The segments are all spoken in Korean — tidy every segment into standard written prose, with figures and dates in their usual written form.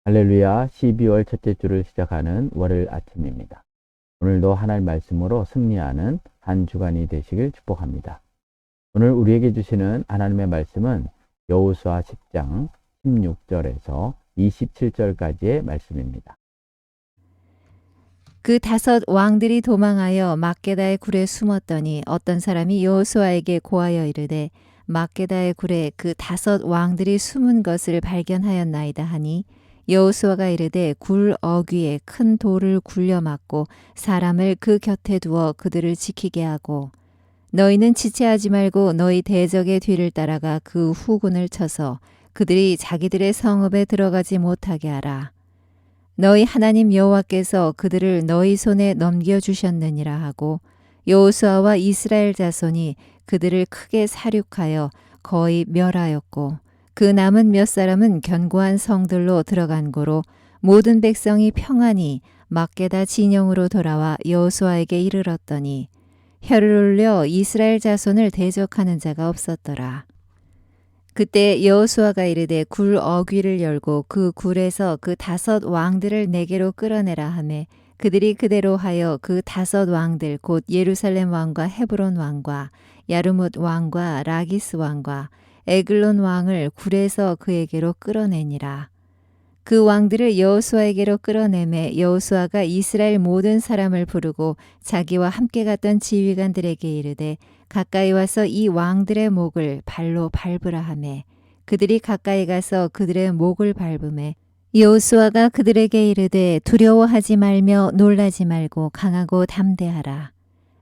할렐루야, 12월 첫째 주를 시작하는 월요일 아침입니다. 오늘도 하나님 말씀으로 승리하는 한 주간이 되시길 축복합니다. 오늘 우리에게 주시는 하나님의 말씀은 여호수아 10장 16절에서 27절까지의 말씀입니다. 그 다섯 왕들이 도망하여 막게다의 굴에 숨었더니 어떤 사람이 여호수아에게 고하여 이르되 막게다의 굴에 그 다섯 왕들이 숨은 것을 발견하였나이다 하니 여호수아가 이르되 굴 어귀에 큰 돌을 굴려 막고 사람을 그 곁에 두어 그들을 지키게 하고 너희는 지체하지 말고 너희 대적의 뒤를 따라가 그 후군을 쳐서 그들이 자기들의 성읍에 들어가지 못하게 하라. 너희 하나님 여호와께서 그들을 너희 손에 넘겨주셨느니라 하고 여호수아와 이스라엘 자손이 그들을 크게 사륙하여 거의 멸하였고 그 남은 몇 사람은 견고한 성들로 들어간 고로 모든 백성이 평안히 막게다 진영으로 돌아와 여호수아에게 이르렀더니 혀를 올려 이스라엘 자손을 대적하는 자가 없었더라. 그때 여호수아가 이르되 굴 어귀를 열고 그 굴에서 그 다섯 왕들을 내게로 끌어내라 하매 그들이 그대로 하여 그 다섯 왕들 곧 예루살렘 왕과 헤브론 왕과 야르뭇 왕과 라기스 왕과 에글론 왕을 굴에서 그에게로 끌어내니라. 그 왕들을 여호수아에게로 끌어내매 여호수아가 이스라엘 모든 사람을 부르고 자기와 함께 갔던 지휘관들에게 이르되 가까이 와서 이 왕들의 목을 발로 밟으라 하매 그들이 가까이 가서 그들의 목을 밟으매 여호수아가 그들에게 이르되 두려워하지 말며 놀라지 말고 강하고 담대하라.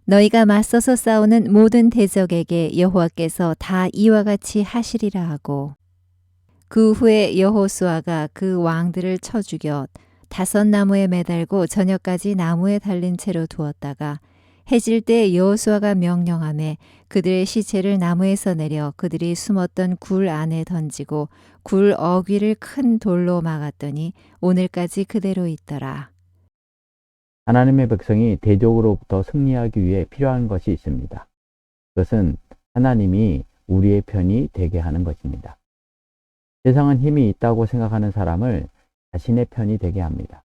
너희가 맞서서 싸우는 모든 대적에게 여호와께서 다 이와 같이 하시리라 하고 그 후에 여호수아가 그 왕들을 쳐 죽여 다섯 나무에 매달고 저녁까지 나무에 달린 채로 두었다가 해질 때 여호수아가 명령하매 그들의 시체를 나무에서 내려 그들이 숨었던 굴 안에 던지고 굴 어귀를 큰 돌로 막았더니 오늘까지 그대로 있더라. 하나님의 백성이 대적으로부터 승리하기 위해 필요한 것이 있습니다. 그것은 하나님이 우리의 편이 되게 하는 것입니다. 세상은 힘이 있다고 생각하는 사람을 자신의 편이 되게 합니다.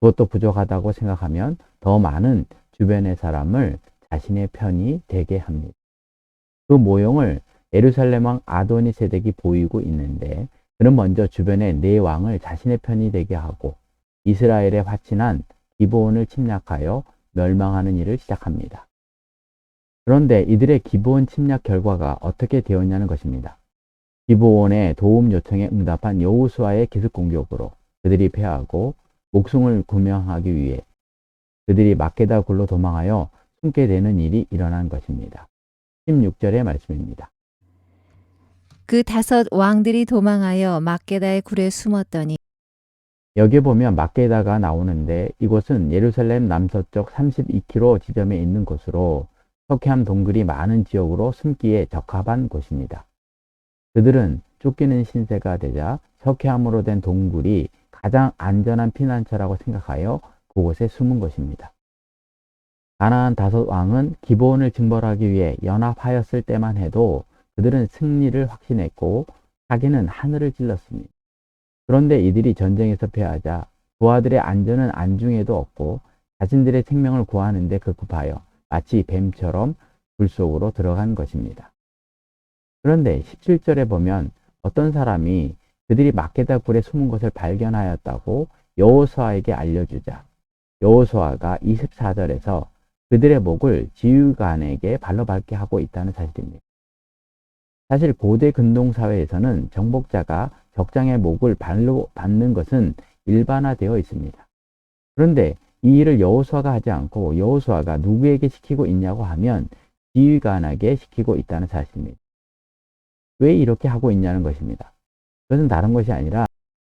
그것도 부족하다고 생각하면 더 많은 주변의 사람을 자신의 편이 되게 합니다. 그 모형을 예루살렘 왕 아도니 세덱이 보이고 있는데 그는 먼저 주변의 네 왕을 자신의 편이 되게 하고 이스라엘의 화친한 기브온을 침략하여 멸망하는 일을 시작합니다. 그런데 이들의 기브온 침략 결과가 어떻게 되었냐는 것입니다. 기브온의 도움 요청에 응답한 여호수아의 기습 공격으로 그들이 패하고 목숨을 구명하기 위해 그들이 막게다 굴로 도망하여 숨게 되는 일이 일어난 것입니다. 16절의 말씀입니다. 그 다섯 왕들이 도망하여 막게다의 굴에 숨었더니 여기 보면 막게다가 나오는데 이곳은 예루살렘 남서쪽 32km 지점에 있는 곳으로 석회암 동굴이 많은 지역으로 숨기에 적합한 곳입니다. 그들은 쫓기는 신세가 되자 석회암으로 된 동굴이 가장 안전한 피난처라고 생각하여 그곳에 숨은 것입니다. 가나안 다섯 왕은 기브온을 징벌하기 위해 연합하였을 때만 해도 그들은 승리를 확신했고 자기는 하늘을 찔렀습니다. 그런데 이들이 전쟁에서 패하자 부하들의 안전은 안중에도 없고 자신들의 생명을 구하는데 급급하여 마치 뱀처럼 굴 속으로 들어간 것입니다. 그런데 17절에 보면 어떤 사람이 그들이 막게다 굴에 숨은 것을 발견하였다고 여호수아에게 알려주자 여호수아가 24절에서 그들의 목을 지휘관에게 발로 밟게 하고 있다는 사실입니다. 사실 고대 근동사회에서는 정복자가 적장의 목을 발로 밟는 것은 일반화되어 있습니다. 그런데 이 일을 여호수아가 하지 않고 여호수아가 누구에게 시키고 있냐고 하면 지휘관에게 시키고 있다는 사실입니다. 왜 이렇게 하고 있냐는 것입니다. 그것은 다른 것이 아니라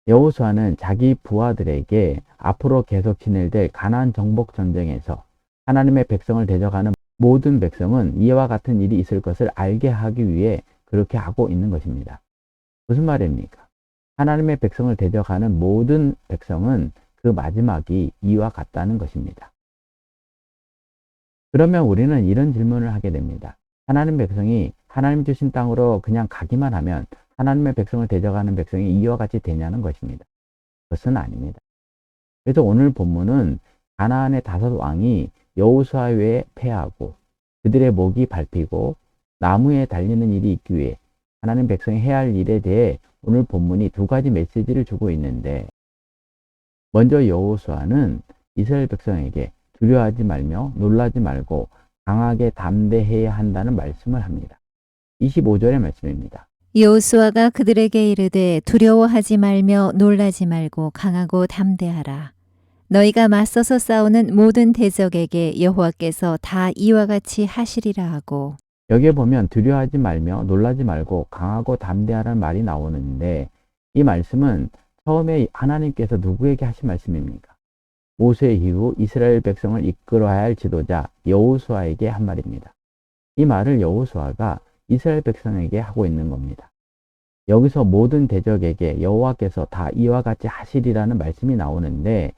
여호수아는 자기 부하들에게 앞으로 계속 진행될 가나안 정복 전쟁에서 하나님의 백성을 대적하는 모든 백성은 이와 같은 일이 있을 것을 알게 하기 위해 그렇게 하고 있는 것입니다. 무슨 말입니까? 하나님의 백성을 대적하는 모든 백성은 그 마지막이 이와 같다는 것입니다. 그러면 우리는 이런 질문을 하게 됩니다. 하나님 백성이 하나님 주신 땅으로 그냥 가기만 하면 하나님의 백성을 대적하는 백성이 이와 같이 되냐는 것입니다. 그것은 아닙니다. 그래서 오늘 본문은 가나안의 5왕이 여호수아 외에 패하고 그들의 목이 밟히고 나무에 달리는 일이 있기 위해 하나님 백성이 해야 할 일에 대해 오늘 본문이 2가지 메시지를 주고 있는데, 먼저 여호수아는 이스라엘 백성에게 두려워하지 말며 놀라지 말고 강하게 담대해야 한다는 말씀을 합니다. 25절의 말씀입니다. 여호수아가 그들에게 이르되 두려워하지 말며 놀라지 말고 강하고 담대하라. 너희가 맞서서 싸우는 모든 대적에게 여호와께서 다 이와 같이 하시리라 하고. 여기에 보면 두려워하지 말며 놀라지 말고 강하고 담대하라는 말이 나오는데, 이 말씀은 처음에 하나님께서 누구에게 하신 말씀입니까? 모세 이후 이스라엘 백성을 이끌어야 할 지도자 여호수아에게 한 말입니다. 이 말을 여호수아가 이스라엘 백성에게 하고 있는 겁니다. 여기서 모든 대적에게 여호와께서 다 이와 같이 하시리라는 말씀이 나오는데,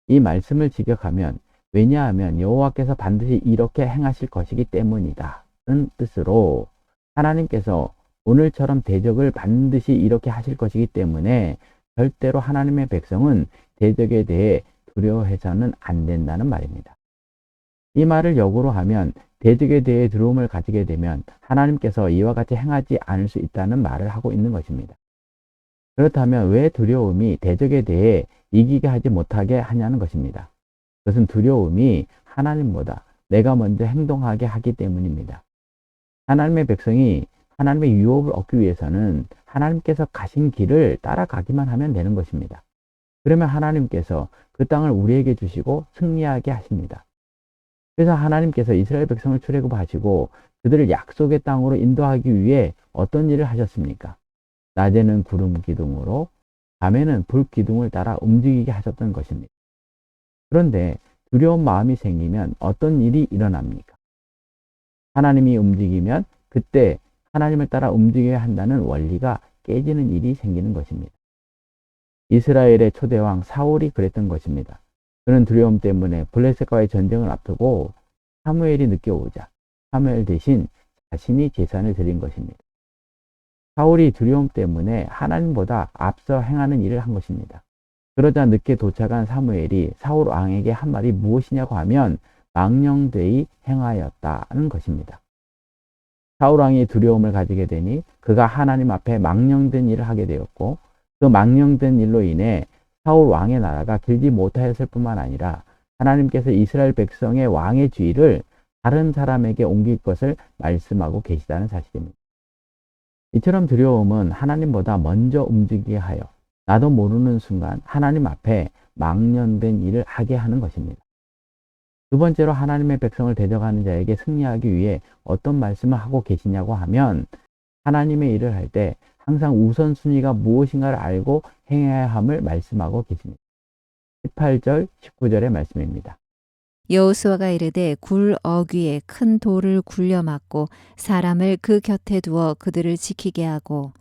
이 말씀을 직역하면 왜냐하면 여호와께서 반드시 이렇게 행하실 것이기 때문이다 는 뜻으로, 하나님께서 오늘처럼 대적을 반드시 이렇게 하실 것이기 때문에 절대로 하나님의 백성은 대적에 대해 두려워해서는 안 된다는 말입니다. 이 말을 역으로 하면 대적에 대해 두려움을 가지게 되면 하나님께서 이와 같이 행하지 않을 수 있다는 말을 하고 있는 것입니다. 그렇다면 왜 두려움이 대적에 대해 이기게 하지 못하게 하냐는 것입니다. 그것은 두려움이 하나님보다 내가 먼저 행동하게 하기 때문입니다. 하나님의 백성이 하나님의 유업을 얻기 위해서는 하나님께서 가신 길을 따라가기만 하면 되는 것입니다. 그러면 하나님께서 그 땅을 우리에게 주시고 승리하게 하십니다. 그래서 하나님께서 이스라엘 백성을 출애굽하시고 그들을 약속의 땅으로 인도하기 위해 어떤 일을 하셨습니까? 낮에는 구름 기둥으로, 밤에는 불 기둥을 따라 움직이게 하셨던 것입니다. 그런데 두려운 마음이 생기면 어떤 일이 일어납니까? 하나님이 움직이면 그때 하나님을 따라 움직여야 한다는 원리가 깨지는 일이 생기는 것입니다. 이스라엘의 초대왕 사울이 그랬던 것입니다. 그는 두려움 때문에 블레셋과의 전쟁을 앞두고 사무엘이 늦게 오자 사무엘 대신 자신이 제사를 드린 것입니다. 사울이 두려움 때문에 하나님보다 앞서 행하는 일을 한 것입니다. 그러자 늦게 도착한 사무엘이 사울 왕에게 한 말이 무엇이냐고 하면 망령되이 행하였다는 것입니다. 사울 왕이 두려움을 가지게 되니 그가 하나님 앞에 망령된 일을 하게 되었고, 그 망령된 일로 인해 사울 왕의 나라가 길지 못하였을 뿐만 아니라 하나님께서 이스라엘 백성의 왕의 주의를 다른 사람에게 옮길 것을 말씀하고 계시다는 사실입니다. 이처럼 두려움은 하나님보다 먼저 움직이게 하여 나도 모르는 순간 하나님 앞에 망령된 일을 하게 하는 것입니다. 두 번째로 하나님의 백성을 대적하는 자에게 승리하기 위해 어떤 말씀을 하고 계시냐고 하면, 하나님의 일을 할 때 항상 우선순위가 무엇인가를 알고 행해야 함을 말씀하고 계십니다. 18절, 19절의 말씀입니다. 여호수아가 이르되 굴 어귀에 큰 돌을 굴려 막고 사람을 그 곁에 두어 그들을 지키게 하고,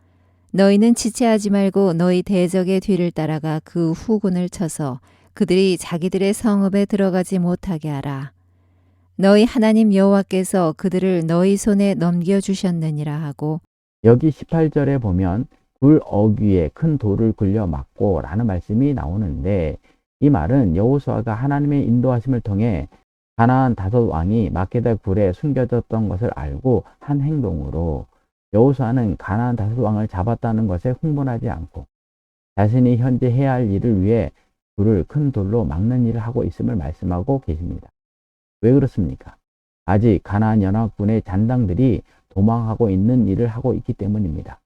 너희는 지체하지 말고 너희 대적의 뒤를 따라가 그 후군을 쳐서 그들이 자기들의 성읍에 들어가지 못하게 하라. 너희 하나님 여호와께서 그들을 너희 손에 넘겨주셨느니라 하고. 여기 18절에 보면 굴 어귀에 큰 돌을 굴려 막고 라는 말씀이 나오는데, 이 말은 여호수아가 하나님의 인도하심을 통해 가나안 5왕이 막게다 굴에 숨겨졌던 것을 알고 한 행동으로, 여호수아는 가나안 5왕을 잡았다는 것에 흥분하지 않고 자신이 현재 해야 할 일을 위해 굴을 큰 돌로 막는 일을 하고 있음을 말씀하고 계십니다. 왜 그렇습니까? 아직 가나안 연합군의 잔당들이 도망하고 있는 일을 하고 있기 때문입니다.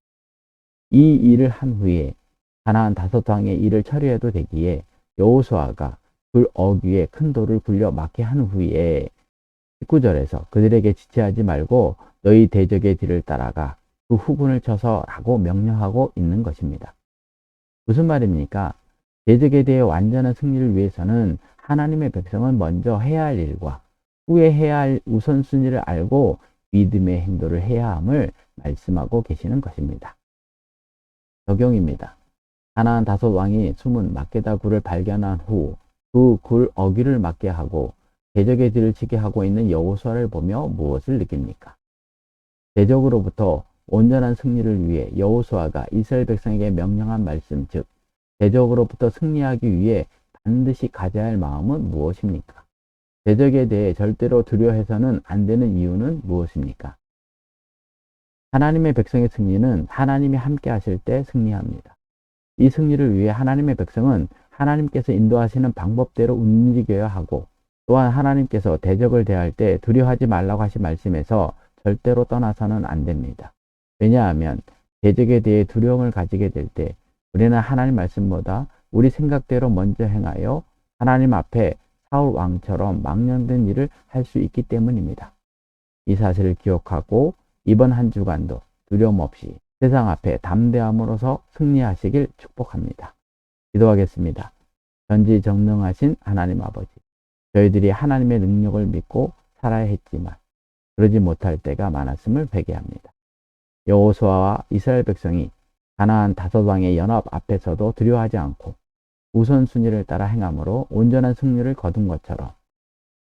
이 일을 한 후에 가나안 5왕의 일을 처리해도 되기에 여호수아가 굴 어귀에 큰 돌을 굴려 막게 한 후에 19절에서 그들에게 지체하지 말고 너희 대적의 뒤를 따라가 그 후군을 쳐서 라고 명령하고 있는 것입니다. 무슨 말입니까? 대적에 대해 완전한 승리를 위해서는 하나님의 백성은 먼저 해야 할 일과 후에 해야 할 우선순위를 알고 믿음의 행동을 해야 함을 말씀하고 계시는 것입니다. 적용입니다. 가나안 5왕이 숨은 막게다 굴을 발견한 후 그 굴 어귀를 막게 하고 대적의 뒤를 치게 하고 있는 여호수아를 보며 무엇을 느낍니까? 대적으로부터 온전한 승리를 위해 여호수아가 이스라엘 백성에게 명령한 말씀, 즉 대적으로부터 승리하기 위해 반드시 가져야 할 마음은 무엇입니까? 대적에 대해 절대로 두려워해서는 안 되는 이유는 무엇입니까? 하나님의 백성의 승리는 하나님이 함께 하실 때 승리합니다. 이 승리를 위해 하나님의 백성은 하나님께서 인도하시는 방법대로 움직여야 하고, 또한 하나님께서 대적을 대할 때 두려워하지 말라고 하신 말씀에서 절대로 떠나서는 안 됩니다. 왜냐하면 대적에 대해 두려움을 가지게 될 때 우리는 하나님 말씀보다 우리 생각대로 먼저 행하여 하나님 앞에 사울 왕처럼 망령된 일을 할 수 있기 때문입니다. 이 사실을 기억하고 이번 한 주간도 두려움 없이 세상 앞에 담대함으로서 승리하시길 축복합니다. 기도하겠습니다. 전지전능하신 하나님 아버지, 저희들이 하나님의 능력을 믿고 살아야 했지만 그러지 못할 때가 많았음을 회개합니다. 여호수아와 이스라엘 백성이 가나안 5왕의 연합 앞에서도 두려워하지 않고 우선순위를 따라 행함으로 온전한 승리를 거둔 것처럼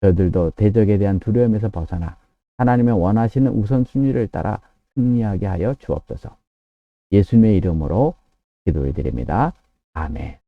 저희들도 대적에 대한 두려움에서 벗어나 하나님의 원하시는 우선순위를 따라 승리하게 하여 주옵소서. 예수님의 이름으로 기도해 드립니다. 아멘.